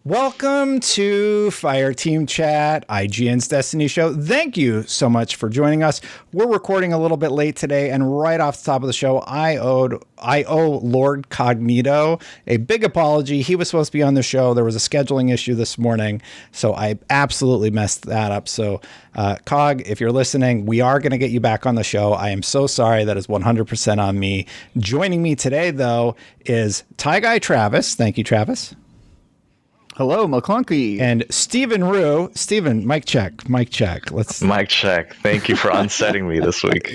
Welcome to Fire Team Chat, IGN's Destiny show. Thank you so much for joining us. We're recording a little bit late today, and right off the top of the show, I owe Lord Cognito a big apology. He was supposed to be on the show. There was a scheduling issue this morning, so I absolutely messed that up. So, Cog, if you're listening, we are going to get you back on the show. I am so sorry. That is 100% on me. Joining me today, though, is Tie Guy Travis. Thank you, Travis. Hello, McClunky. And Stephen Rue. Stephen, mic check. Mic check. Mic check. Thank you for unsetting me this week.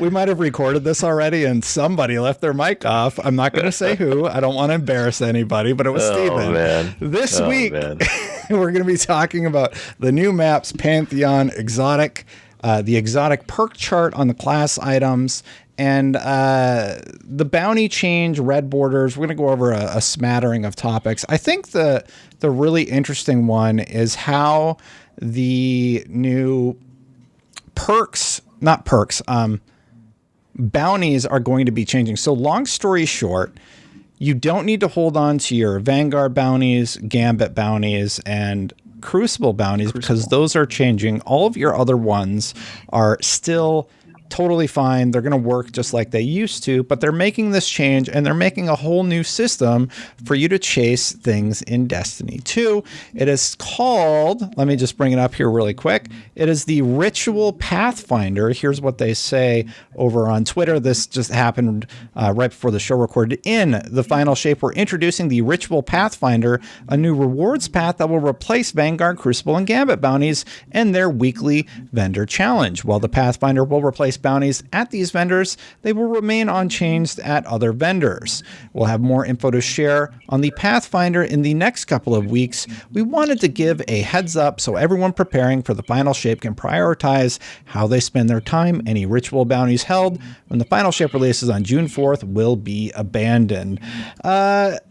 We might have recorded this already and somebody left their mic off. I'm not going to say who. I don't want to embarrass anybody, but it was Stephen. Man. This week, we're going to be talking about the new maps, Pantheon, Exotic, the exotic perk chart on the class items, and the bounty change, red borders. We're going to go over a smattering of topics. I think the really interesting one is how the new bounties are going to be changing. So long story short, you don't need to hold on to your Vanguard bounties, Gambit bounties, and Crucible bounties because those are changing. All of your other ones are still totally fine. They're going to work just like they used to, but they're making this change and they're making a whole new system for you to chase things in Destiny 2. It is called, let me just bring it up here really quick. It is the Ritual Pathfinder. Here's what they say over on Twitter. This just happened right before the show recorded. In the final shape, we're introducing the Ritual Pathfinder, a new rewards path that will replace Vanguard, Crucible, and Gambit bounties and their weekly vendor challenge. While the Pathfinder will replace bounties at these vendors, they will remain unchanged at other vendors. We'll have more info to share on the Pathfinder in the next couple of weeks. We wanted to give a heads up so everyone preparing for the final shape can prioritize how they spend their time. Any ritual bounties held when the final shape releases on June 4th will be abandoned.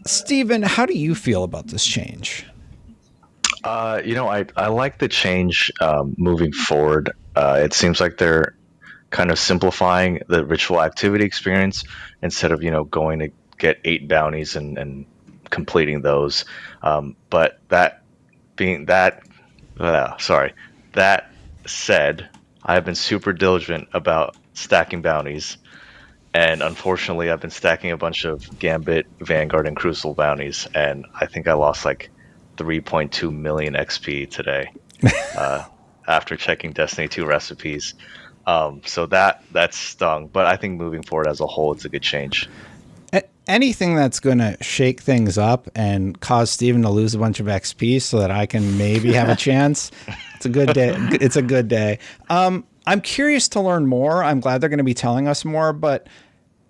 Steven, how do you feel about this change? I like the change moving forward. It seems like they're kind of simplifying the ritual activity experience instead of, going to get 8 bounties and completing those. But that said, I have been super diligent about stacking bounties. And unfortunately, I've been stacking a bunch of Gambit, Vanguard, and Crucible bounties. And I think I lost like 3.2 million XP today after checking Destiny 2 recipes. So that stung, but I think moving forward as a whole, it's a good change. Anything that's going to shake things up and cause Steven to lose a bunch of XP so that I can maybe have a chance. It's a good day. It's a good day. I'm curious to learn more. I'm glad they're going to be telling us more, but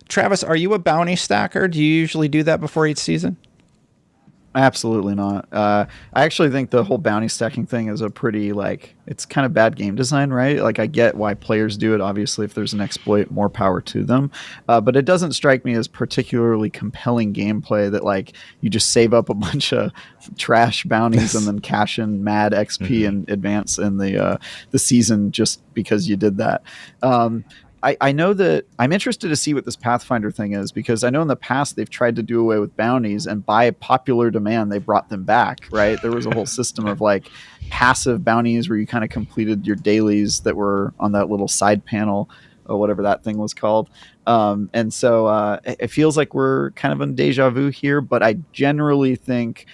Travis, are you a bounty stacker? Do you usually do that before each season? Absolutely not. I actually think the whole bounty stacking thing is a pretty, it's kind of bad game design, right? Like, I get why players do it. Obviously, if there's an exploit, more power to them. But it doesn't strike me as particularly compelling gameplay that, you just save up a bunch of trash bounties and then cash in mad XP and advance in the season just because you did that. I know that I'm interested to see what this Pathfinder thing is, because I know in the past they've tried to do away with bounties, and by popular demand they brought them back, right? There was a whole system of passive bounties where you kind of completed your dailies that were on that little side panel or whatever that thing was called. And so it feels like we're kind of in deja vu here, but I generally think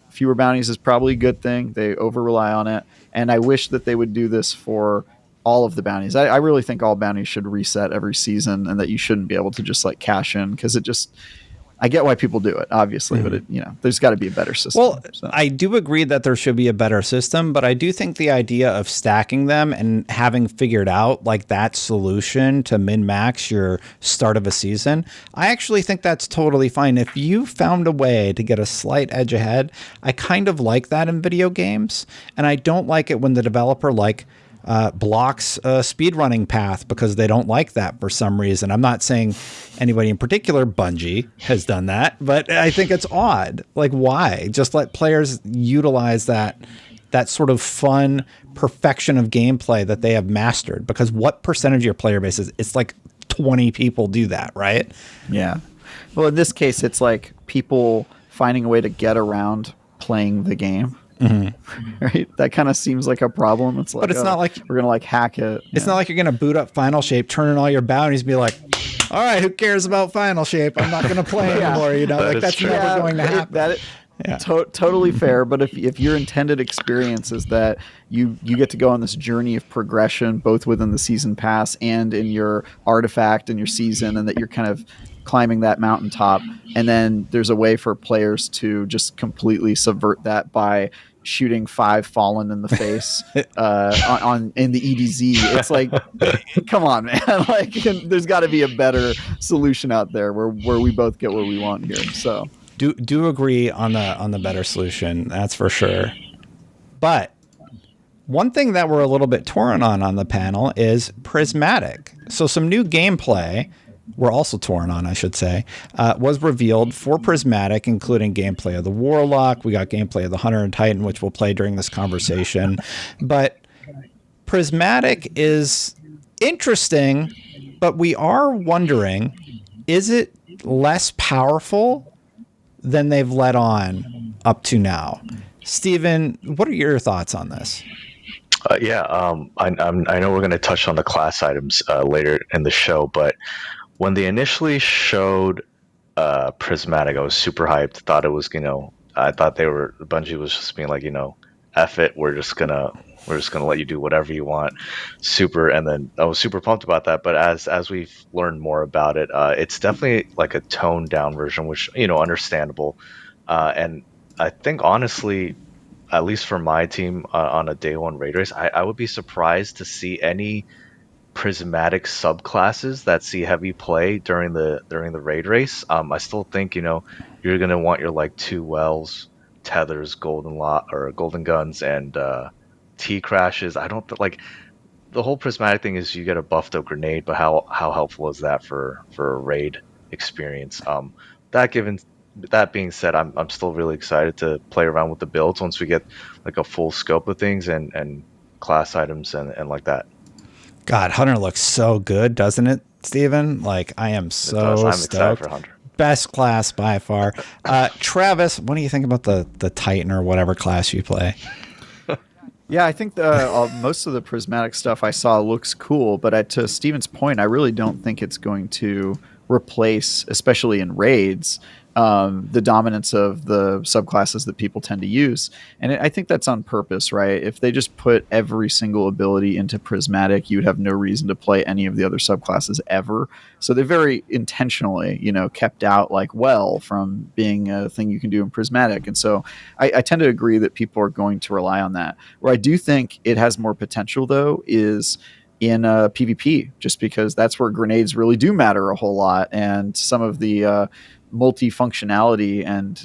fewer bounties is probably a good thing. They over rely on it, and I wish that they would do this for all of the bounties. I really think all bounties should reset every season, and that you shouldn't be able to just cash in, because I get why people do it, obviously, but there's got to be a better system. Well, so. I do agree that there should be a better system, but I do think the idea of stacking them and having figured out that solution to min-max your start of a season, I actually think that's totally fine. If you found a way to get a slight edge ahead, I kind of like that in video games, and I don't like it when the developer blocks a speedrunning path because they don't like that for some reason. I'm not saying anybody in particular, Bungie, has done that, but I think it's odd. Why? Just let players utilize that sort of fun perfection of gameplay that they have mastered, because what percentage of your player base is? It's 20 people do that, right? Yeah. Well, in this case, it's people finding a way to get around playing the game. Right, that kind of seems like a problem. It's like, but it's not like we're gonna like hack it. It's not like you're gonna boot up Final Shape, turn in all your bounties, and be like, all right, who cares about Final Shape? I'm not gonna play anymore. You know, that's true. never going to happen. Totally fair. But if your intended experience is that you get to go on this journey of progression, both within the season pass and in your artifact and your season, and that you're kind of climbing that mountaintop, and then there's a way for players to just completely subvert that by shooting 5 fallen in the face in the EDZ. It's like, come on, man. Like, there's got to be a better solution out there where we both get what we want here. So do agree on the better solution, that's for sure. But one thing that we're a little bit torn on the panel is Prismatic. So some new gameplay, we're also torn on, I should say, was revealed for Prismatic, including gameplay of the Warlock. We got gameplay of the Hunter and Titan, which we'll play during this conversation. But Prismatic is interesting, but we are wondering, is it less powerful than they've let on up to now? Steven, what are your thoughts on this? I know we're going to touch on the class items later in the show, but when they initially showed Prismatic, I was super hyped. Thought it was, I thought Bungie was just being like, F it, we're just gonna let you do whatever you want. And then I was super pumped about that. But as we've learned more about it, it's definitely like a toned down version, which understandable. And I think honestly, at least for my team on a day one raid race, I would be surprised to see any Prismatic subclasses that see heavy play during the raid race. I still think you're gonna want your like 2 wells, tethers, golden guns, and T crashes. I don't like the whole Prismatic thing is you get a buffed up grenade, but how helpful is that for a raid experience? That being said, I'm still really excited to play around with the builds once we get like a full scope of things and class items and like that. God, Hunter looks so good, doesn't it, Steven? Like, I am so I'm stoked. excited for Hunter. Best class by far. Travis, what do you think about the Titan or whatever class you play? Yeah, I think most of the Prismatic stuff I saw looks cool, but to Steven's point, I really don't think it's going to replace, especially in raids, the dominance of the subclasses that people tend to use. And I think that's on purpose, right? If they just put every single ability into Prismatic, you would have no reason to play any of the other subclasses ever. So they very intentionally, kept out like from being a thing you can do in Prismatic. And so I tend to agree that people are going to rely on that. Where I do think it has more potential, though, is in PvP, just because that's where grenades really do matter a whole lot. And some of the multifunctionality and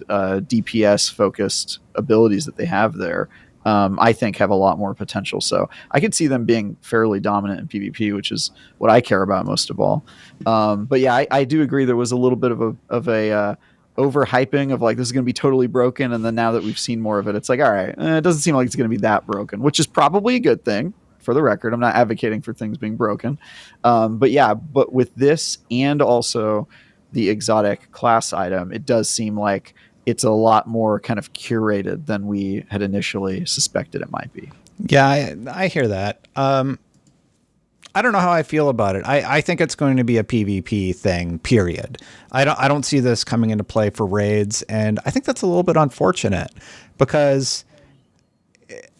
DPS focused abilities that they have there, I think have a lot more potential. So I could see them being fairly dominant in PvP, which is what I care about most of all. But yeah, I do agree there was a little bit of a overhyping of like, this is going to be totally broken. And then now that we've seen more of it, it's like, all right, it doesn't seem like it's going to be that broken, which is probably a good thing. For the record, I'm not advocating for things being broken. But with this and also the exotic class item, it does seem like it's a lot more kind of curated than we had initially suspected it might be. Yeah, I hear that. I don't know how I feel about it. I think it's going to be a PvP thing, period. I don't see this coming into play for raids, and I think that's a little bit unfortunate because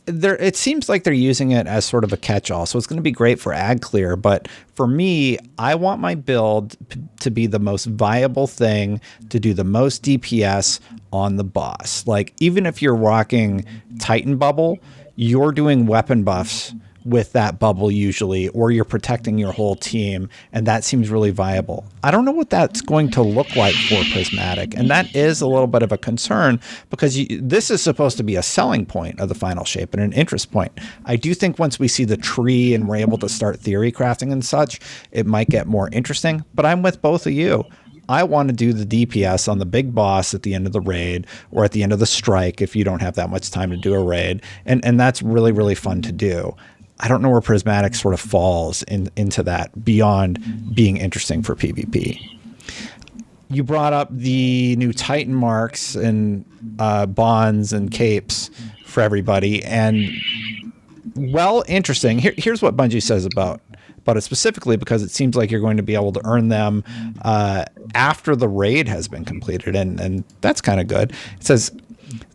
it seems like they're using it as sort of a catch-all. So it's going to be great for ag clear, but for me, I want my build to be the most viable thing to do the most DPS on the boss. Like, even if you're rocking Titan bubble, you're doing weapon buffs with that bubble usually, or you're protecting your whole team, and that seems really viable. I don't know what that's going to look like for Prismatic, and that is a little bit of a concern because this is supposed to be a selling point of the Final Shape and an interest point. I do think once we see the tree and we're able to start theory crafting and such, it might get more interesting, but I'm with both of you. I want to do the DPS on the big boss at the end of the raid or at the end of the strike if you don't have that much time to do a raid, and that's really, really fun to do. I don't know where Prismatic sort of falls into that beyond being interesting for PvP. you brought up the new Titan marks and bonds and capes for everybody, and well, interesting. Here's what Bungie says about it specifically, because it seems like you're going to be able to earn them after the raid has been completed, and that's kind of good. It says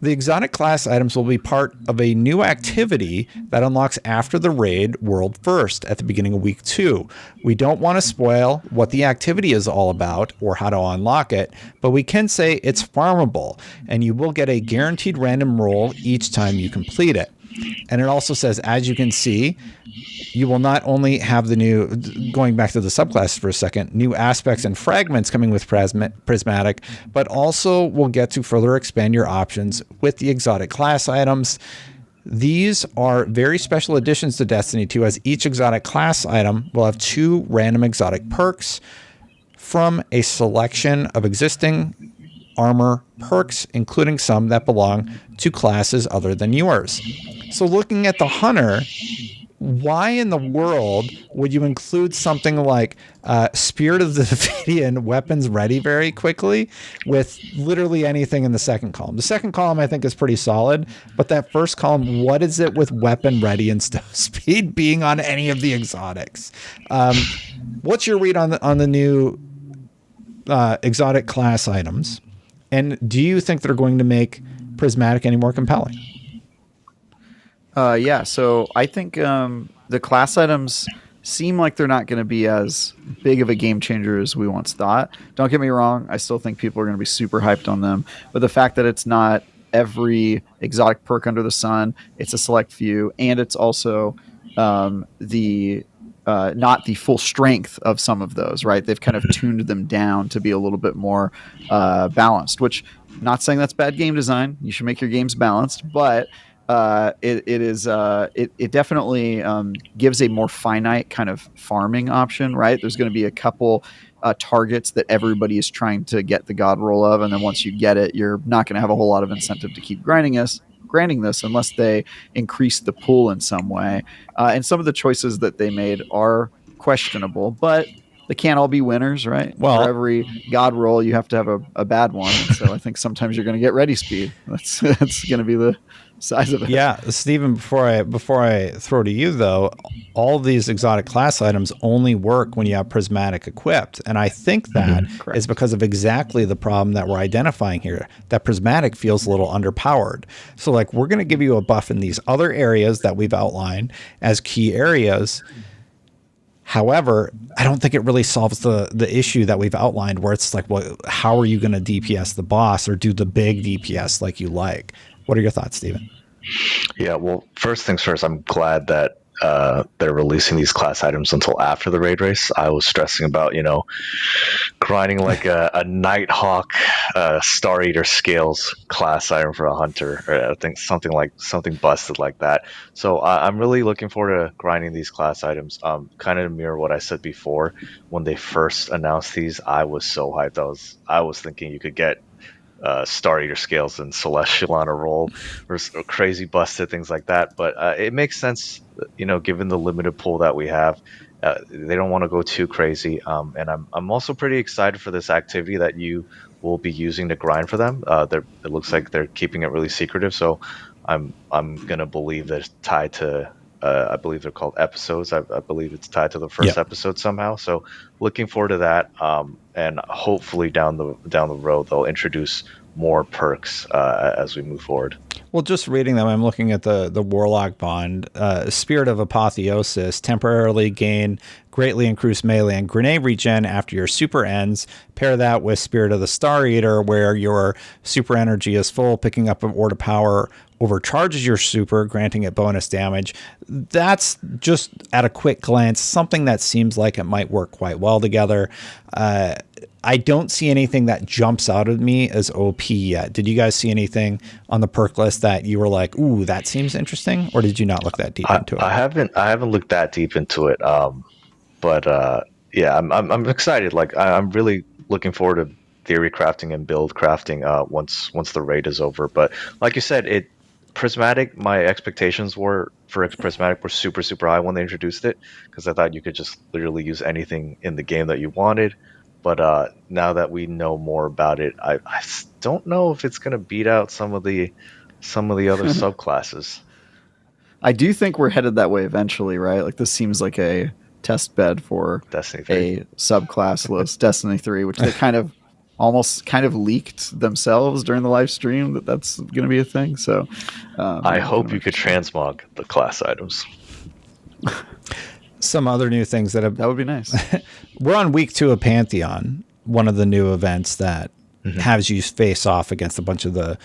the exotic class items will be part of a new activity that unlocks after the raid world first at the beginning of week 2. We don't want to spoil what the activity is all about or how to unlock it, but we can say it's farmable, and you will get a guaranteed random roll each time you complete it. And it also says, as you can see, you will not only have the new, going back to the subclass for a second, new aspects and fragments coming with Prismatic, but also will get to further expand your options with the exotic class items. These are very special additions to Destiny 2, as each exotic class item will have 2 random exotic perks from a selection of existing armor perks, including some that belong to classes other than yours. So looking at the Hunter, why in the world would you include something like Spirit of the Davidian weapons ready very quickly with literally anything in the second column? The second column I think is pretty solid, but that first column, what is it with weapon ready and stow speed being on any of the exotics? What's your read on the new exotic class items? And do you think they're going to make Prismatic any more compelling? Yeah, so I think the class items seem like they're not going to be as big of a game changer as we once thought. Don't get me wrong, I still think people are going to be super hyped on them, but the fact that it's not every exotic perk under the sun, it's a select few, and it's also not the full strength of some of those, right? They've kind of tuned them down to be a little bit more balanced, which, not saying that's bad game design. You should make your games balanced, but it definitely gives a more finite kind of farming option, right? There's going to be a couple targets that everybody is trying to get the god roll of, and then once you get it, you're not going to have a whole lot of incentive to keep grinding this unless they increase the pool in some way. And some of the choices that they made are questionable, but they can't all be winners, right? Well, for every god roll, you have to have a bad one. So I think sometimes you're going to get ready speed. That's going to be the size of it. Yeah, Stephen, before I throw to you though, all these exotic class items only work when you have Prismatic equipped, and I think that is because of exactly the problem that we're identifying here, that Prismatic feels a little underpowered. So like, we're going to give you a buff in these other areas that we've outlined as key areas. However, I don't think it really solves the issue that we've outlined, where it's like, well, how are you going to DPS the boss or do the big DPS like you like? What are your thoughts, Stephen? Yeah, well, first things first, I'm glad that they're releasing these class items until after the raid race. I was stressing about, grinding like a Nighthawk Star Eater Scales class item for a hunter, or I think something busted like that. So I'm really looking forward to grinding these class items. Kind of to mirror what I said before, when they first announced these, I was so hyped. I was thinking you could get Star Eater Scales and Celestial on a roll, or crazy busted things like that. But it makes sense, given the limited pool that we have. They don't want to go too crazy, and I'm also pretty excited for this activity that you will be using to grind for them. It looks like they're keeping it really secretive, so I'm gonna believe that it's tied to. I believe they're called episodes. I believe it's tied to the first episode somehow. So looking forward to that, and hopefully down the road they'll introduce more perks as we move forward. Well, just reading them, I'm looking at the Warlock bond. Spirit of Apotheosis, temporarily gain greatly increased melee and grenade regen after your super ends. Pair that with Spirit of the Star Eater, where your super energy is full, picking up an Order Power overcharges your super, granting it bonus damage. That's just at a quick glance something that seems like it might work quite well together. I don't see anything that jumps out at me as OP yet. Did you guys see anything on the perk list that you were like, ooh, that seems interesting? Or did you not look that deep into it? I haven't looked that deep into it. But yeah, I'm excited. Like, I'm really looking forward to theory crafting and build crafting once the raid is over. But like you said, Prismatic, my expectations for Prismatic were super high when they introduced it, because I thought you could just literally use anything in the game that you wanted. But now that we know more about it, don't know if it's going to beat out some of the other subclasses. I do think we're headed that way eventually, right? Like this seems like a test bed for Destiny 3. a subclass list, Destiny 3, which they almost leaked themselves during the live stream that's going to be a thing. So I hope you could transmog the class items. Some other new things that would be nice. We're on week 2 of Pantheon, one of the new events that has you face off against a bunch of the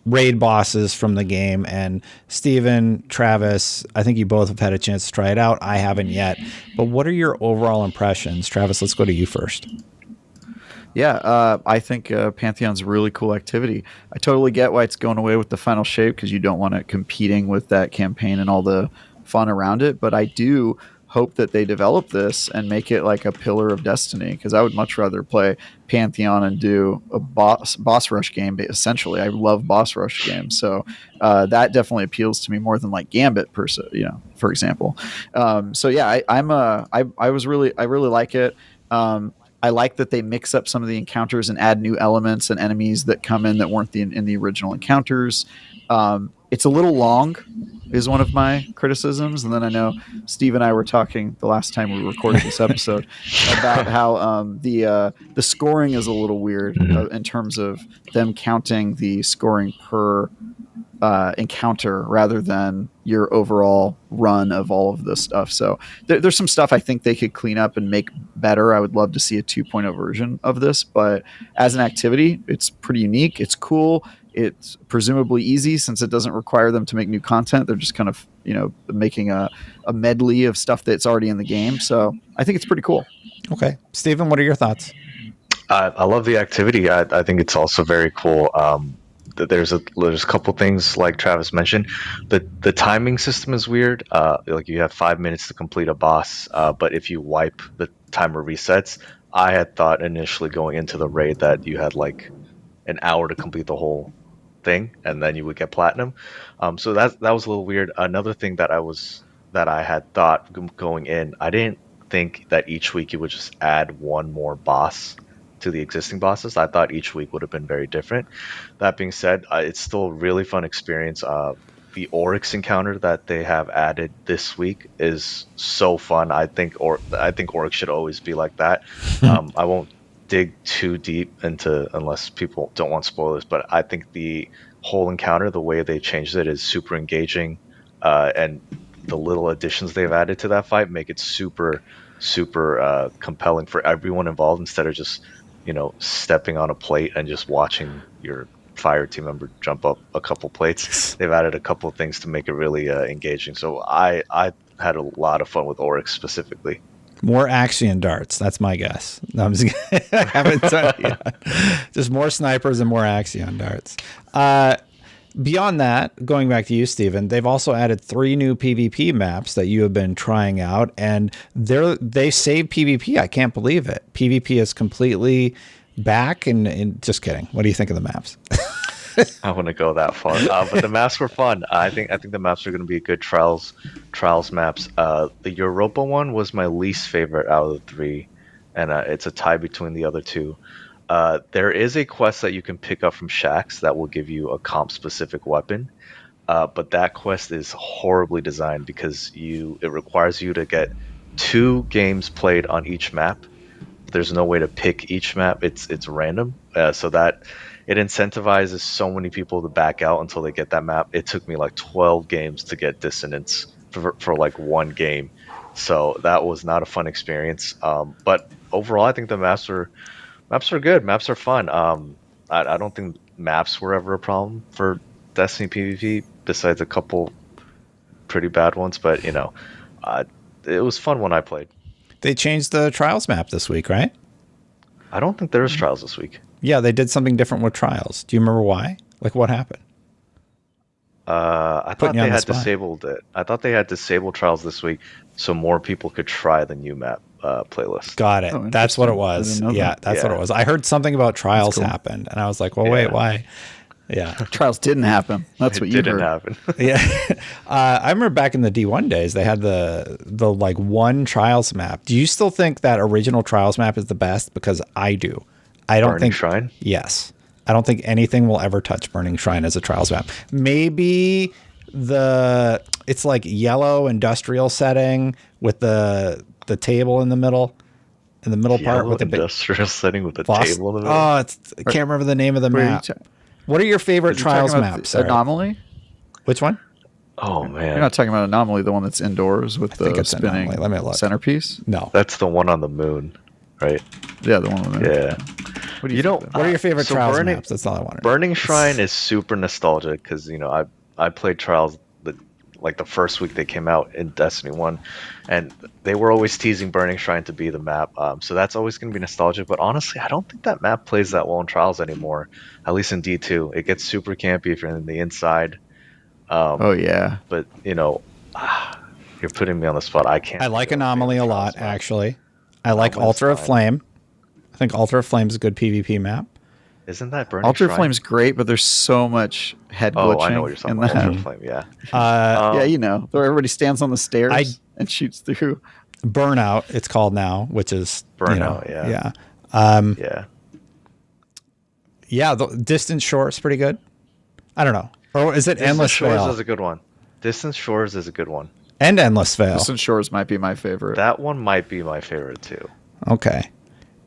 raid bosses from the game. And Steven, Travis, I think you both have had a chance to try it out. I haven't yet. But what are your overall impressions? Travis, let's go to you first. Yeah, I think Pantheon's a really cool activity. I totally get why it's going away with the final shape, because you don't want it competing with that campaign and all the fun around it. But I do hope that they develop this and make it like a pillar of Destiny, because I would much rather play Pantheon and do a boss rush game. Essentially, I love boss rush games, so that definitely appeals to me more than like Gambit for example. So yeah, I really like it. I like that they mix up some of the encounters and add new elements and enemies that come in that weren't in the original encounters. It's a little long, is one of my criticisms. And then I know Steve and I were talking the last time we recorded this episode about how the scoring is a little weird in terms of them counting the scoring per encounter rather than your overall run of all of this stuff. So there's some stuff I think they could clean up and make better. I would love to see a 2.0 version of this, but as an activity, it's pretty unique. It's cool. It's presumably easy since it doesn't require them to make new content. They're just kind of, making a medley of stuff that's already in the game. So I think it's pretty cool. Okay. Steven, what are your thoughts? I love the activity. I think it's also very cool. There's a couple things like Travis mentioned. The timing system is weird. Like you have 5 minutes to complete a boss, but if you wipe, the timer resets. I had thought initially going into the raid that you had like an hour to complete the whole thing, and then you would get platinum. So that was a little weird. Another thing that I had thought going in, I didn't think that each week you would just add one more boss to the existing bosses. I thought each week would have been very different. That being said, it's still a really fun experience. The Oryx encounter that they have added this week is so fun. I think Oryx should always be like that. I won't dig too deep into, unless people don't want spoilers, but I think the whole encounter, the way they changed it, is super engaging, and the little additions they've added to that fight make it super compelling for everyone involved, instead of just stepping on a plate and just watching your fire team member jump up a couple plates. They've added a couple of things to make it really engaging. So I had a lot of fun with Oryx specifically. More Axion darts. That's my guess. No, I'm just I haven't done it yet. Just more snipers and more Axion darts. Beyond that, going back to you, Steven, they've also added 3 new PvP maps that you have been trying out, and they saved PvP. I can't believe it. PvP is completely back, and just kidding. What do you think of the maps? I wouldn't go that far, but the maps were fun. I think the maps are going to be good trials maps. The Europa one was my least favorite out of the 3, and it's a tie between the other 2. There is a quest that you can pick up from Shaxx that will give you a comp-specific weapon, but that quest is horribly designed because it requires you to get 2 games played on each map. There's no way to pick each map. It's random, so that it incentivizes so many people to back out until they get that map. It took me like 12 games to get Dissonance for like 1 game, so that was not a fun experience. But overall, I think the maps are good. Maps are fun. I don't think maps were ever a problem for Destiny PvP, besides a couple pretty bad ones. But it was fun when I played. They changed the Trials map this week, right? I don't think there's Trials this week. Yeah, they did something different with Trials. Do you remember why? Like, what happened? I thought they had disabled it. I thought they had disabled Trials this week so more people could try the new map playlist. Got it. Oh, that's what it was. Yeah, that's what it was. I heard something about Trials happened, and I was like, well, wait, why? Yeah. Trials didn't happen. That's what It you didn't heard. happen. Yeah. I remember back in the D1 days, they had the like one Trials map. Do you still think that original Trials map is the best? Because I do. I don't Burning think Shrine? Yes. I don't think anything will ever touch Burning Shrine as a Trials map. Maybe it's like yellow industrial setting with the table in the middle part Yellow with the big industrial setting with a boss. table in the middle. Oh, I can't remember the name of the Wait, are you map. ta- What are your favorite You're Trials talking about maps? the Sorry. Anomaly? Which one? Oh man, You're not talking about Anomaly, the one that's indoors with think the it's spinning Anomaly. Let me look. centerpiece? No. that's the one on the moon, right? Yeah, the one with the Yeah. What do You think don't- of What are your favorite So Trials Burning- maps? That's all I wanted. Burning Shrine is super nostalgic because I played Trials like the first week they came out in Destiny 1, and they were always teasing Burning Shrine to be the map. So that's always going to be nostalgic. But honestly, I don't think that map plays that well in Trials anymore. At least in D2, it gets super campy if you're in the inside. Oh yeah. But you're putting me on the spot. I can't. I like think of Anomaly a favorite lot, Trials map. actually. I like Anomaly's Altar of fine. Flame. I think Altar of Flame is a good PvP map. Isn't that Burning Altar Shrine? Flame's great, but there's so much head glitching Oh, I know what you're talking in about. that. Altar Flame, yeah. Yeah, you know, where everybody stands on the stairs I- and shoots through. Burnout, it's called now, which is Burnout, yeah. Yeah. Yeah. Yeah, the Distant Shore is pretty good. I don't know. Or is it Distant Endless Shores Veil? is a good one. Distant Shores is a good one. And Endless Veil. Distant Shores might be my favorite. That one might be my favorite too. Okay.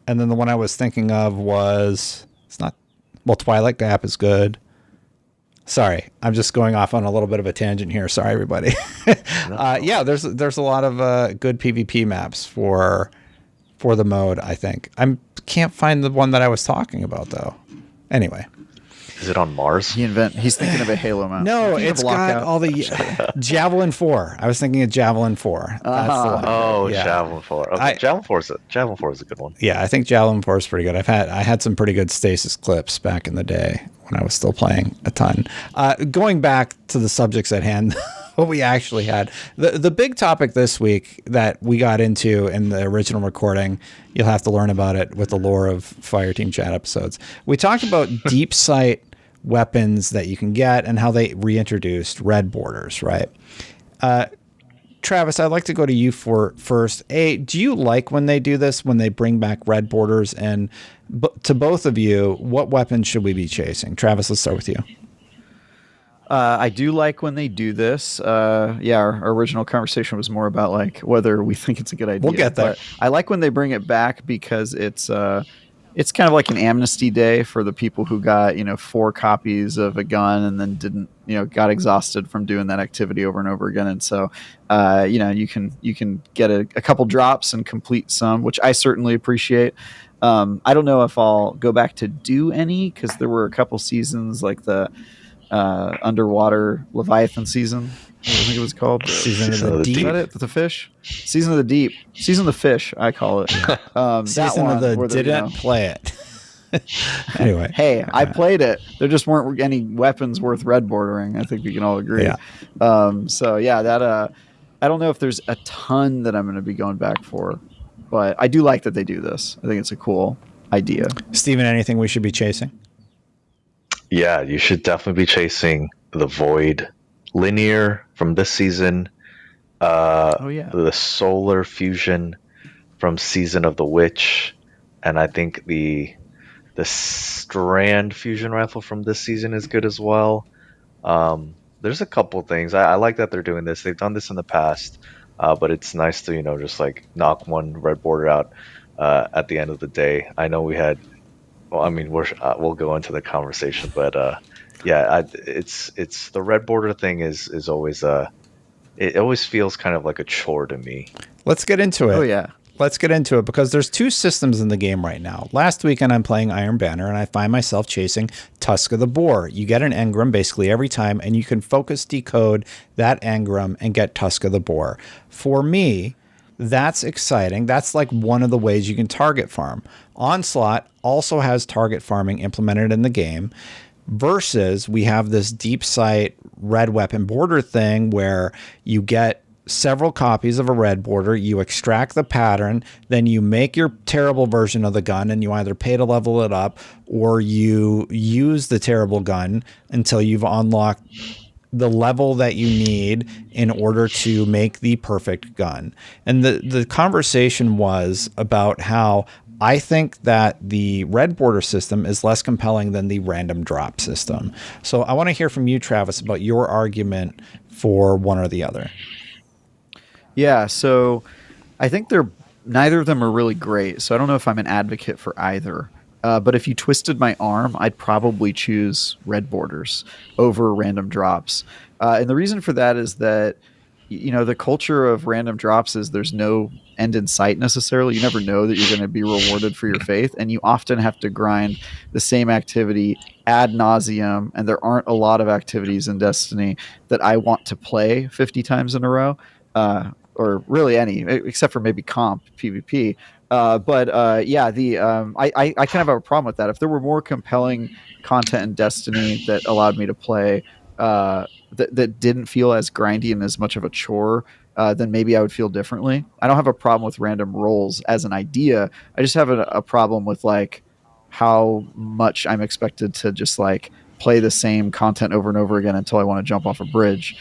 And then the one I was thinking of was Twilight Gap is good. Sorry, I'm just going off on a little bit of a tangent here. Sorry, everybody. Yeah, there's a lot of good PvP maps for the mode. I think can't find the one that I was talking about though. Anyway, Is it on Mars? He's thinking of a Halo map. no, Thinking of it's got Lockout. all the Javelin 4. I was thinking of Javelin 4. That's the one. Oh, Yeah. Javelin 4. Okay, I- Javelin 4 is a good one. Yeah, I think Javelin 4 is pretty good. I had some pretty good stasis clips back in the day when I was still playing a ton. Going back to the subjects at hand, what we actually had, the big topic this week that we got into in the original recording, you'll have to learn about it with the lore of Fireteam Chat episodes. We talked about deep sight weapons that you can get and how they reintroduced red borders, right? Travis, I'd like to go to you for first. Do you like when they do this, when they bring back red borders? And to both of you, what weapons should we be chasing? Travis, let's start with you. I do like when they do this. Our original conversation was more about like whether we think it's a good idea. We'll get there. But I like when they bring it back because it's kind of like an amnesty day for the people who got 4 copies of a gun and then didn't got exhausted from doing that activity over and over again. And so you can get a couple drops and complete some, which I certainly appreciate. I don't know if I'll go back to do any because there were a couple seasons like the underwater Leviathan season. I think it was called Season of the Is Deep. that it? The fish? Season of the Deep. Season of the Fish, I call it. That Season one of the where they're, didn't play it. Anyway. Hey, I played it. There just weren't any weapons worth red bordering. I think we can all agree. Yeah. That I don't know if there's a ton that I'm going to be going back for, but I do like that they do this. I think it's a cool idea. Steven, anything we should be chasing? Yeah, you should definitely be chasing the Void Linear from this season. The Solar Fusion from Season of the Witch, and I think the Strand Fusion Rifle from this season is good as well. There's a couple things. I like that they're doing this. They've done this in the past, but it's nice to just like knock one red border out at the end of the day. I know we had. Well, I mean, we'll go into the conversation, but it's the red border thing is always it always feels kind of like a chore to me. Let's get into it. Oh yeah. Let's get into it because there's 2 systems in the game right now. Last weekend, I'm playing Iron Banner, and I find myself chasing Tusk of the Boar. You get an engram basically every time, and you can focus decode that engram and get Tusk of the Boar. For me, that's exciting. That's like one of the ways you can target farm. Onslaught also has target farming implemented in the game, versus we have this deep sight red weapon border thing where you get several copies of a red border, you extract the pattern, then you make your terrible version of the gun, and you either pay to level it up or you use the terrible gun until you've unlocked the level that you need in order to make the perfect gun. And the conversation was about how I think that the red border system is less compelling than the random drop system. So I want to hear from you, Travis, about your argument for one or the other. Yeah, so I think neither of them are really great. So I don't know if I'm an advocate for either. But if you twisted my arm, I'd probably choose red borders over random drops. And the reason for that is that, the culture of random drops is there's no end in sight necessarily. You never know that you're going to be rewarded for your faith. And you often have to grind the same activity ad nauseum. And there aren't a lot of activities in Destiny that I want to play 50 times in a row. Or really any, except for maybe comp PvP. I kind of have a problem with that. If there were more compelling content in Destiny that allowed me to play that didn't feel as grindy and as much of a chore, then maybe I would feel differently. I don't have a problem with random rolls as an idea. I just have a problem with like how much I'm expected to just like play the same content over and over again until I want to jump off a bridge,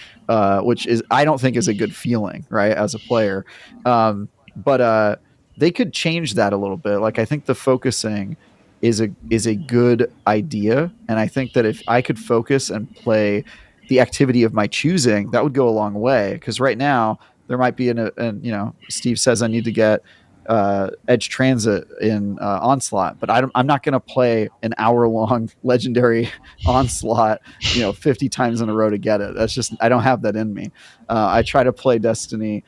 which is I don't think is a good feeling, right, as a player. But they could change that a little bit. Like I think the focusing is a good idea, and I think that if I could focus and play the activity of my choosing, that would go a long way. Because right now there might be Steve says I need to get Edge Transit in Onslaught, but I'm not going to play an hour-long legendary Onslaught 50 times in a row to get it. That's just, I don't have that in me. I try to play Destiny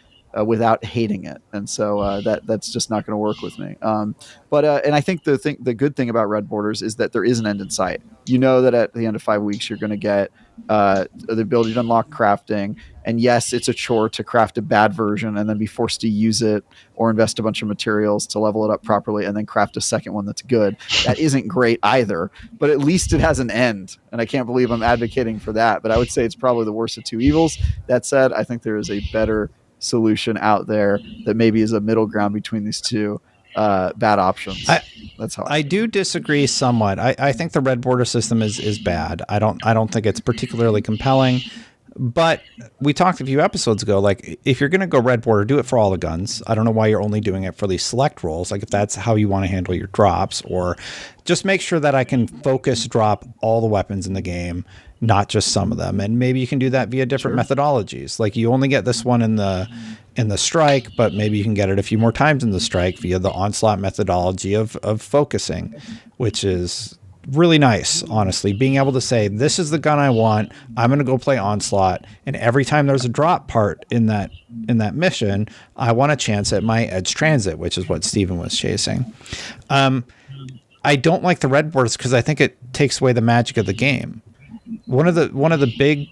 without hating it, and so that's just not going to work with me. And I think the good thing about red borders is that there is an end in sight. You know that at the end of 5 weeks you're going to get the ability to unlock crafting, and yes, it's a chore to craft a bad version and then be forced to use it or invest a bunch of materials to level it up properly and then craft a second one that's good. That isn't great either, but at least it has an end, and I can't believe I'm advocating for that, but I would say it's probably the worst of two evils. That said, I think there is a better solution out there that maybe is a middle ground between these two bad options. That's how I do disagree somewhat. I think the red border system is bad. I don't think it's particularly compelling. But we talked a few episodes ago, like if you're going to go red border, do it for all the guns. I don't know why you're only doing it for these select roles. Like if that's how you want to handle your drops, or just make sure that I can focus drop all the weapons in the game, not just some of them. And maybe you can do that via different methodologies. Like you only get this one in the strike, but maybe you can get it a few more times in the strike via the onslaught methodology of focusing, which is really nice, honestly. Being able to say, this is the gun I want, I'm going to go play onslaught, and every time there's a drop part in that mission, I want a chance at my edge transit, which is what Steven was chasing. I don't like the red borders because I think it takes away the magic of the game. One of the big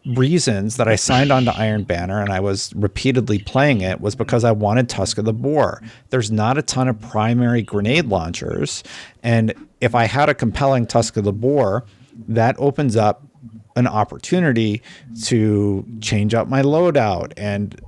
reasons that I signed on to Iron Banner and I was repeatedly playing it was because I wanted Tusk of the Boar. There's not a ton of primary grenade launchers, and if I had a compelling Tusk of the Boar, that opens up an opportunity to change up my loadout. And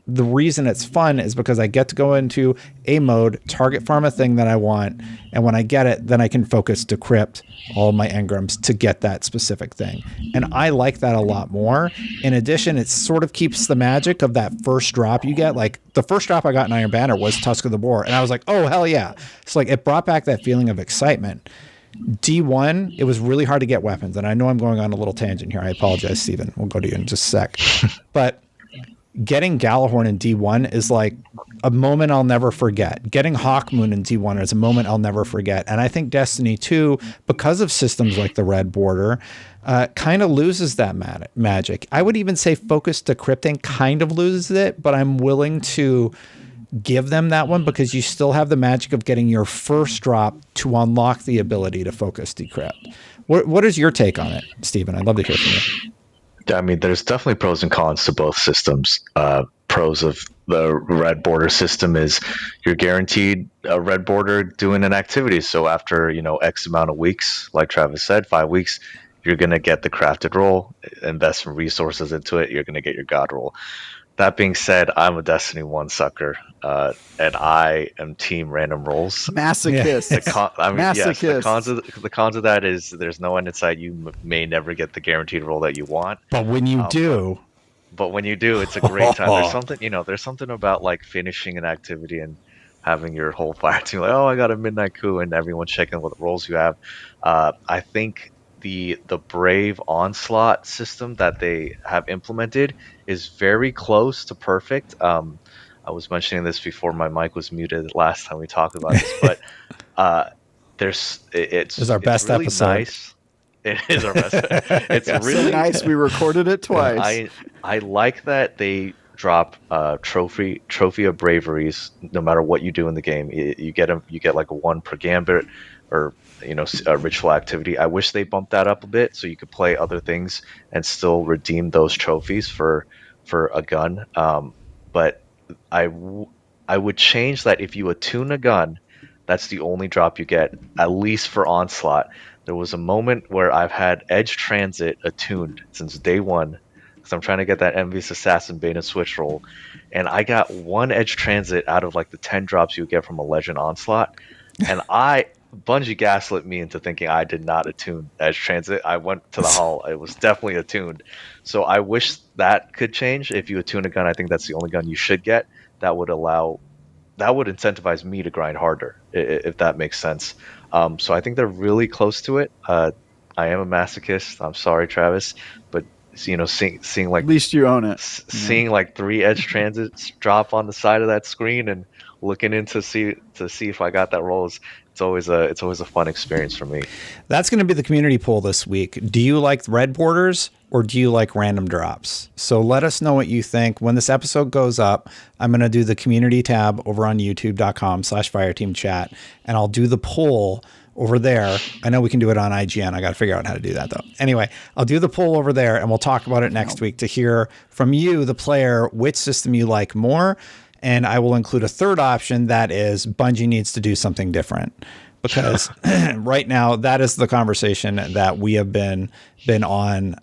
the reason it's fun is because I get to go into a mode, target farm a thing that I want, and when I get it, then I can focus decrypt all of my engrams to get that specific thing. And I like that a lot more. In addition, it sort of keeps the magic of that first drop you get. Like the first drop I got in Iron Banner was Tusk of the Boar, and I was like, oh, hell yeah. It's like it brought back that feeling of excitement. D1, it was really hard to get weapons, and I know I'm going on a little tangent here. I apologize, Steven. We'll go to you in just a sec. But getting Galahorn in D1 is like a moment I'll never forget. Getting Hawkmoon in D1 is a moment I'll never forget. And I think Destiny 2, because of systems like the red border, kind of loses that magic. I would even say focus decrypting kind of loses it, but I'm willing to give them that one because you still have the magic of getting your first drop to unlock the ability to focus decrypt. What is your take on it, Steven? I'd love to hear from you. I mean, there's definitely pros and cons to both systems. Pros of the red border system is you're guaranteed a red border doing an activity. So after, X amount of weeks, like Travis said, 5 weeks, you're gonna get the crafted roll, invest some resources into it, you're gonna get your god roll. That being said, I'm a Destiny 1 sucker, and I am team random rolls. Masochist. Yes, Masochist. the cons of that is there's no end in sight. You may never get the guaranteed roll that you want. But when you do, but when you do, it's a great time. There's something about like finishing an activity and having your whole fire team like, oh, I got a midnight coup, and everyone's checking what rolls you have. I think the Brave Onslaught system that they have implemented is very close to perfect. I was mentioning this before my mic was muted last time we talked about this, but it's our best really episode. Nice. It is our best. It's really nice. We recorded it twice. I like that they drop trophy of braveries no matter what you do in the game. You get like a 1 per gambit or a ritual activity. I wish they bumped that up a bit so you could play other things and still redeem those trophies for a gun. But I would change that. If you attune a gun, that's the only drop you get, at least for Onslaught. There was a moment where I've had Edge Transit attuned since day one, because I'm trying to get that Envious Assassin bait and switch roll, and I got 1 Edge Transit out of like the 10 drops you get from a Legend Onslaught, and Bungie gaslit me into thinking I did not attune Edge Transit. I went to the hall; it was definitely attuned. So I wish that could change. If you attune a gun, I think that's the only gun you should get. That would incentivize me to grind harder, if that makes sense. So I think they're really close to it. I am a masochist. I'm sorry, Travis, but seeing like, at least you own it. Seeing like 3 Edge Transits drop on the side of that screen and looking in to see if I got that roll it's always a fun experience for me. That's going to be the community poll this week. Do you like red borders or do you like random drops? So let us know what you think. When this episode goes up, I'm going to do the community tab over on youtube.com/fireteamchat, and I'll do the poll over there. I know we can do it on IGN. I got to figure out how to do that though. Anyway, I'll do the poll over there and we'll talk about it next week to hear from you, the player, which system you like more. And I will include a third option, that is Bungie needs to do something different, because right now that is the conversation that we have been on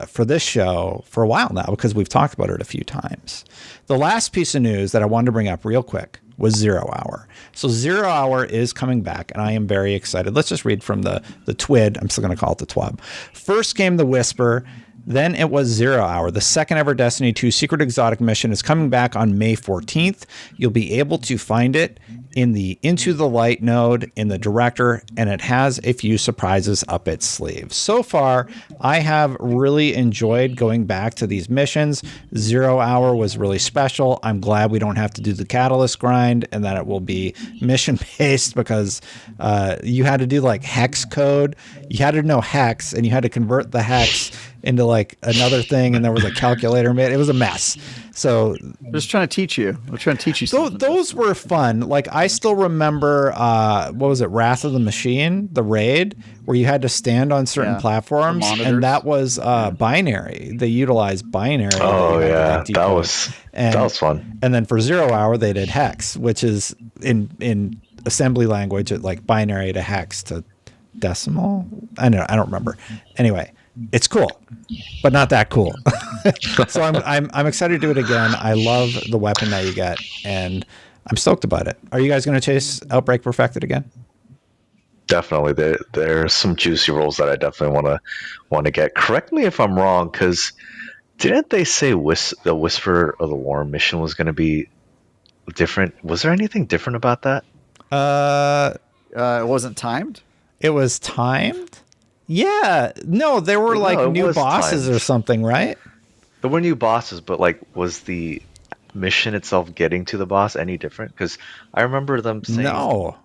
for this show for a while now, because we've talked about it a few times. The last piece of news that I wanted to bring up real quick was 0 Hour. So 0 Hour is coming back, and I am very excited. Let's just read from the TWID. I'm still going to call it the TWUB. First came the Whisper. Then it was 0 Hour. The second ever Destiny 2 Secret Exotic mission is coming back on May 14th. You'll be able to find it in the Into the Light node in the director, and it has a few surprises up its sleeve. So far, I have really enjoyed going back to these missions. 0 Hour was really special. I'm glad we don't have to do the Catalyst grind and that it will be mission-based, because you had to do like hex code. You had to know hex, and you had to convert the hex into like another thing, and there was a calculator made. It was a mess. So just trying to teach you. I'm trying to teach you something. Those were fun. Like, I still remember what was it, Wrath of the Machine, the raid, where you had to stand on certain platforms, and that was binary. They utilized binary. Oh yeah, that was fun. And then for 0 Hour, they did hex, which is in assembly language, like binary to hex to decimal. I don't remember. Anyway, it's cool, but not that cool. So I'm excited to do it again. I love the weapon that you get, and I'm stoked about it. Are you guys going to chase Outbreak Perfected again? Definitely. There's some juicy rolls that I definitely want to get. Correct me if I'm wrong, because didn't they say the Whisper of the War mission was going to be different? Was there anything different about that? It wasn't timed? It was timed? Yeah. No, there were new bosses or something, right? There were new bosses, but like, was the mission itself getting to the boss any different? Because I remember them saying... No,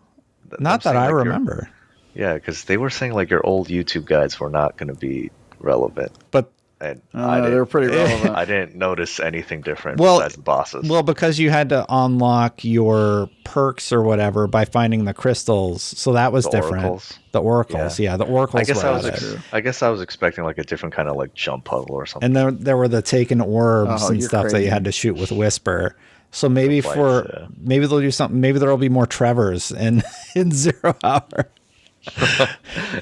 not that I remember. Yeah, because they were saying like your old YouTube guides were not going to be relevant. But and they were pretty relevant. I didn't notice anything different besides the bosses. Well, because you had to unlock your perks or whatever by finding the crystals, so that was different. Oracles. The oracles, yeah, the oracles. I guess I was expecting like a different kind of like jump puzzle or something. And there were the taken orbs and stuff that you had to shoot with Whisper. So maybe maybe they'll do something. Maybe there'll be more Trevors in 0 Hour.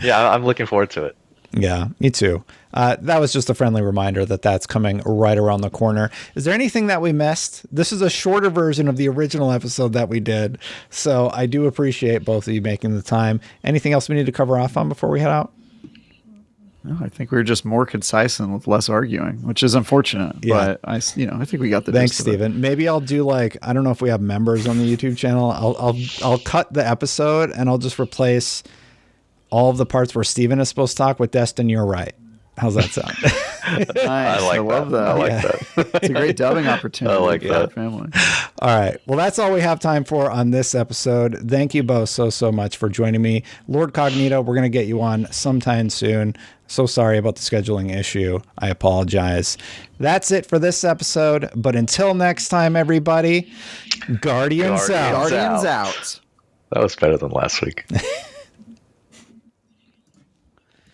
Yeah, I'm looking forward to it. Yeah, me too. That was just a friendly reminder that that's coming right around the corner. Is there anything that we missed? This is a shorter version of the original episode that we did. So I do appreciate both of you making the time. Anything else we need to cover off on before we head out? No, I think we were just more concise and with less arguing, which is unfortunate. Yeah. But I think we got the Thanks, gist of it. Steven. Maybe I'll do I don't know if we have members on the YouTube channel. I'll cut the episode and I'll just replace all of the parts where Steven is supposed to talk with Destin, you're right. How's that sound? Nice. I love that. I like that. It's a great dubbing opportunity I like for that. the family. All right. Well, that's all we have time for on this episode. Thank you both so much for joining me. Lord Cognito, we're going to get you on sometime soon. So sorry about the scheduling issue. I apologize. That's it for this episode. But until next time, everybody, Guardians out. Guardians out. That was better than last week.